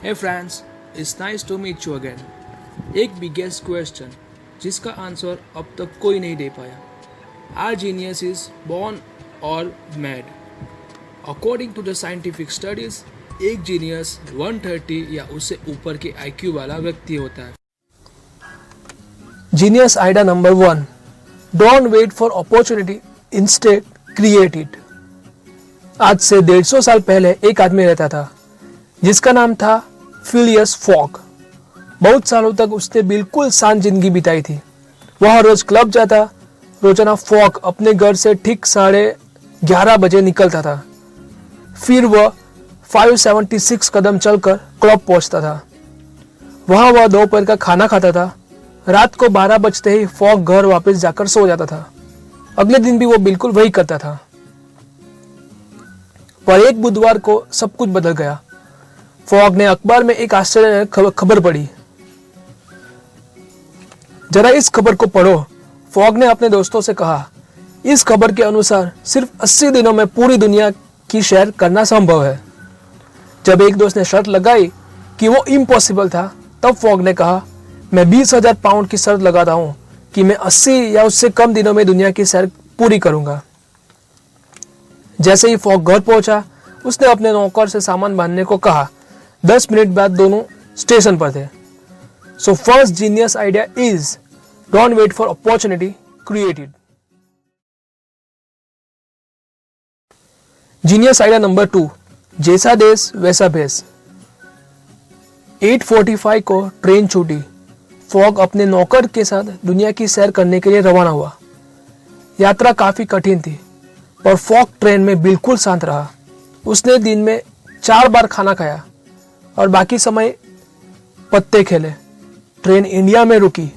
Hey friends, it's nice to meet you again. एक biggest question जिसका answer अब तक कोई नहीं दे पाया. Our genius is born or mad? According to the scientific studies, एक जीनियस 130 या उससे ऊपर के IQ वाला व्यक्ति होता है. Genius idea number 1. Don't wait for opportunity, instead create it. आज से 150 साल पहले एक आदमी रहता था जिसका नाम था फिलियस फॉक. बहुत सालों तक उसने बिल्कुल शांत जिंदगी बिताई थी. वह रोज क्लब जाता. रोजाना फॉक अपने घर से ठीक 11:30 बजे निकलता था. फिर वह 576 कदम चलकर क्लब पहुंचता था. वहां वह दोपहर का खाना खाता था. रात को 12 बजते ही फॉक घर वापस जाकर सो जाता था. अगले दिन भी वो बिल्कुल वही करता था. पर एक बुधवार को सब कुछ बदल गया. फॉक ने अखबार में एक आश्चर्यजनक खबर पढ़ी. जरा इस खबर को पढ़ो. फॉक ने अपने दोस्तों से कहा. इस खबर के अनुसार सिर्फ 80 दिनों में पूरी दुनिया की सैर करना संभव है. जब एक दोस्त ने शर्त लगाई कि वो इम्पॉसिबल था, तब फॉक ने कहा, मैं 20,000 पाउंड की शर्त लगाता हूं कि मैं 80 या उससे कम दिनों में दुनिया की सैर पूरी करूंगा. जैसे ही फॉक घर पहुंचा, उसने अपने नौकर से सामान बांधने को कहा. 10 मिनट बाद दोनों स्टेशन पर थे. So first genius idea is don't wait for opportunity, create it. Genius idea number 2. जैसा देश वैसा भेष. 8:45 को ट्रेन छूटी. फॉक अपने नौकर के साथ दुनिया की सैर करने के लिए रवाना हुआ. यात्रा काफी कठिन थी, पर फॉक ट्रेन में बिल्कुल शांत रहा. उसने दिन में 4 बार खाना खाया और बाकी समय पत्ते खेले. ट्रेन इंडिया में रुकी.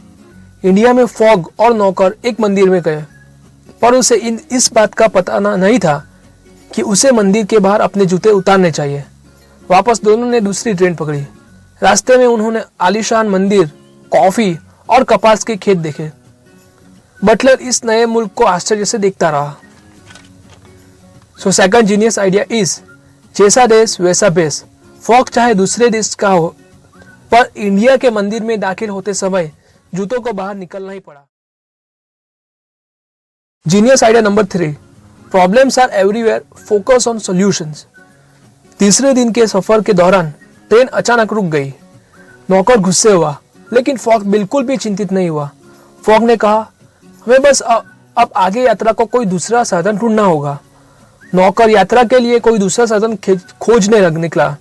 इंडिया में फॉग और नौकर एक मंदिर में गए, पर उसे इस बात का पता नहीं था कि उसे मंदिर के बाहर अपने जूते उतारने चाहिए. वापस दोनों ने दूसरी ट्रेन पकड़ी. रास्ते में उन्होंने आलीशान मंदिर, कॉफी और कपास के खेत देखे. बटलर इस नए मुल्क को आश्चर्य से देखता रहा. So second genius idea is जैसा देश वैसा भेष. फॉक चाहे दूसरे देश का हो, पर इंडिया के मंदिर में दाखिल होते समय जूतों को बाहर निकलना ही पड़ा. Genius idea number 3. Problems are everywhere, focus on solutions. तीसरे दिन के सफर के दौरान ट्रेन अचानक रुक गई. नौकर गुस्से हुआ, लेकिन फॉक बिल्कुल भी चिंतित नहीं हुआ. फॉक ने कहा, हमें बस अब आगे यात्रा को कोई दूसरा साधन ढूंढना होगा. नौकर यात्रा के लिए कोई दूसरा साधन खोजने निकला.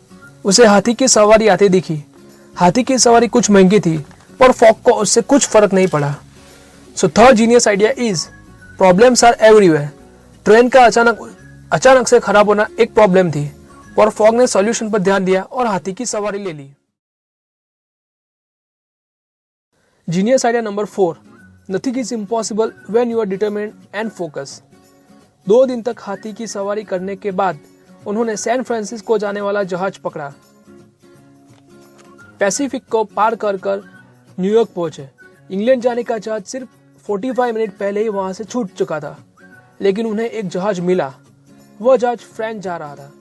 उसे हाथी की सवारी आती दिखी. हाथी की सवारी कुछ महंगी थी, पर फॉक को उससे कुछ फर्क नहीं पड़ा. So third genius idea is problems are everywhere. Train का अचानक से खराब होना एक प्रॉब्लम थी, पर फॉक ने सॉल्यूशन पर ध्यान दिया और हाथी की सवारी ले ली. Genius idea number 4. Nothing is impossible when you are determined and focus. 2 दिन तक हाथी की सवारी करने के बाद उन्होंने सैन फ्रांसिस्को जाने वाला जहाज पकड़ा. पैसिफिक को पार कर न्यूयॉर्क पहुंचे. इंग्लैंड जाने का जहाज सिर्फ 45 मिनट पहले ही वहां से छूट चुका था, लेकिन उन्हें एक जहाज मिला. वह जहाज फ्रांस जा रहा था,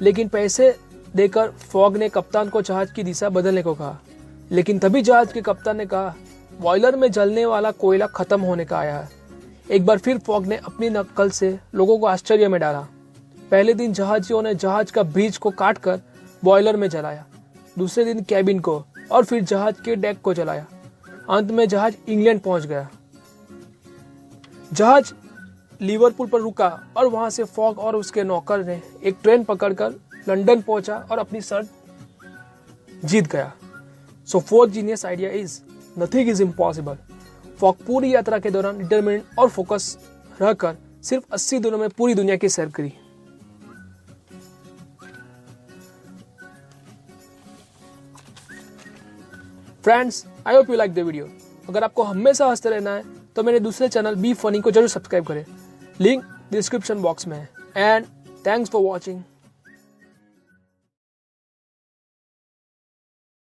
लेकिन पैसे देकर फॉग ने कप्तान को जहाज की दिशा बदलने को कहा. लेकिन तभी जहाज के कप्तान ने कहा, बॉयलर में जलने वाला कोयला खत्म होने का आया है. एक बार फिर फॉग ने अपनी नकल से लोगों को आश्चर्य में डाला. पहले दिन जहाजियों ने जहाज का ब्रिज को काटकर बॉयलर में जलाया. दूसरे दिन कैबिन को और फिर जहाज के डेक को जलाया. अंत में जहाज इंग्लैंड पहुंच गया. जहाज लिवरपूल पर रुका और वहां से फॉग और उसके नौकर ने एक ट्रेन पकड़कर लंदन पहुंचा और अपनी शर्त जीत गया. So fourth genius idea is nothing is impossible. Fog पूरी यात्रा के दौरान डिटरमिन्ड और फोकस रहकर सिर्फ 80 दिनों में पूरी दुनिया की सैर करी. Friends, I hope you like the video. अगर आपको हमेशा हंसते रहना है तो मेरे दूसरे चैनल बी फनी को जरूर सब्सक्राइब करें. लिंक डिस्क्रिप्शन बॉक्स में है. And thanks for watching.